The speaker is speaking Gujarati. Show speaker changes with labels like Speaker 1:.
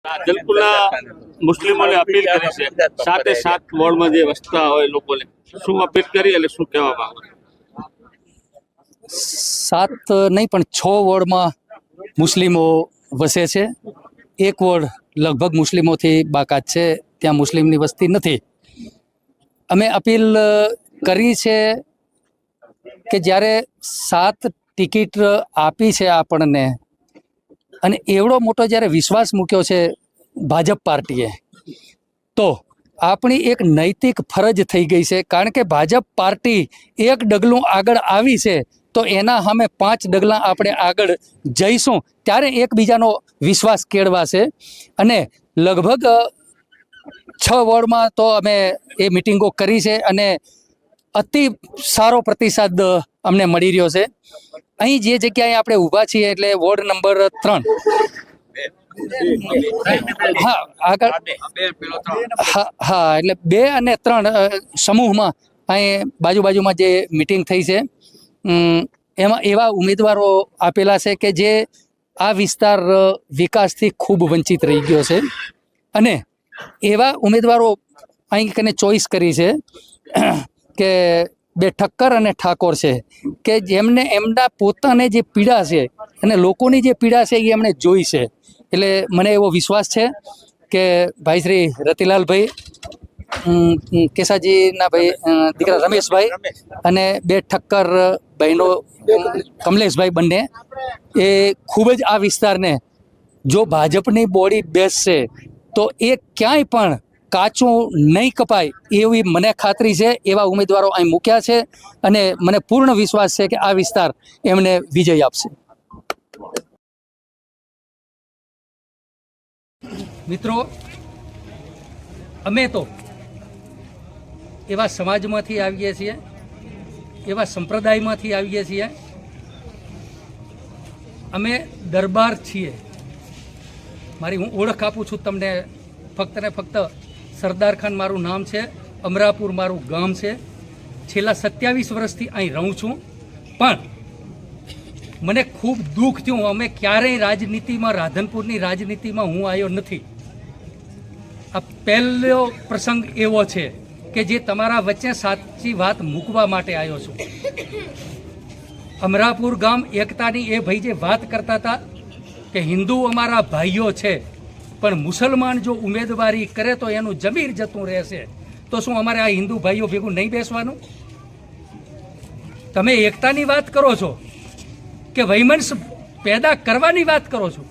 Speaker 1: જલકુના મુસ્લિમોને અપીલ કરી છે, સાથે 7 વોર્ડમાં જે વસતા હોય લોકોને શું અપીલ કરી અને શું કહેવા માંગો?
Speaker 2: 7 નહીં પણ 6 વોર્ડમાં મુસ્લિમો વસે છે. એક વોર્ડ લગભગ મુસ્લિમોથી બાકાત છે, ત્યાં મુસ્લિમની વસ્તી નથી. અમે અપીલ કરી છે કે જ્યારે 7 ટિકિટ આપી છે આપણને અને એવડો મોટો જ્યારે વિશ્વાસ મૂક્યો છે ભાજપ પાર્ટીએ, તો આપણી એક નૈતિક ફરજ થઈ ગઈ છે. કારણ કે ભાજપ પાર્ટી એક ડગલું આગળ આવી છે તો એના સામે 5 ડગલા આપણે આગળ જઈશું ત્યારે એકબીજાનો વિશ્વાસ કેળવાશે. અને લગભગ 6 વોર્ડમાં તો અમે એ મિટિંગો કરી છે અને અતિ સારો પ્રતિસાદ અમને મળી રહ્યો છે. અહીં જે જગ્યાએ આપણે ઊભા છીએ એટલે વોર્ડ નંબર 3, હા આગળ, હા એટલે 2 અને 3 સમૂહમાં અહીં બાજુમાં જે મિટિંગ થઈ છે એમાં એવા ઉમેદવારો આપેલા છે કે જે આ વિસ્તાર વિકાસથી ખૂબ વંચિત રહી ગયો છે અને એવા ઉમેદવારો અહીં કને ચોઈસ કરી છે કે 2 ઠક્કર અને ઠાકોર છે કે જેમને એમના પોતાને જે પીડા છે અને લોકોની જે પીડા છે એ એમણે જોઈ છે. એટલે મને એવો વિશ્વાસ છે કે ભાઈ શ્રી રતિલાલભાઈ, કેસાજીના ભાઈ દીકરા રમેશભાઈ અને 2 ઠક્કર બહેનો કમલેશભાઈ બંને એ ખૂબ જ આ વિસ્તારને જો ભાજપની બોડી બેસશે તો એ ક્યાંય પણ કાચું નહીં કપાય એવી મને ખાતરી છે. એવા ઉમેદવારો અહીં મૂક્યા છે અને મને પૂર્ણ વિશ્વાસ છે કે આ વિસ્તાર એમને વિજય આપશે. મિત્રો, અમે તો એવા સમાજમાંથી આવીએ છીએ, એવા સંપ્રદાયમાંથી આવીએ છીએ. અમે દરબાર છીએ. હું ઓળખ આપું છું તમને, ફક્ત ને ફક્ત સરદાર ખાન મારું નામ છે, અમરાપુર મારું ગામ છે. છેલ્લા 27 વર્ષથી અહીં રહું છું. પણ મને ખૂબ દુઃખ થયું. અમે ક્યારેય રાજનીતિમાં, રાધનપુરની રાજનીતિમાં હું આવ્યો નથી. આ પહેલો પ્રસંગ એવો છે કે જે તમારા વચ્ચે સાચી વાત મૂકવા માટે આવ્યો છું. અમરાપુર ગામ એકતાની એ ભાઈ જે વાત કરતા હતા કે હિન્દુ અમારા ભાઈઓ છે પણ મુસલમાન જો ઉમેદવારી કરે તો એનું જમીર જતું રહેશે, તો શું અમારે આ હિન્દુ ભાઈઓ ભેગું નહીં બેસવાનું? તમે એકતાની વાત કરો છો કે વૈમનસ્ય પેદા કરવાની વાત કરો છો,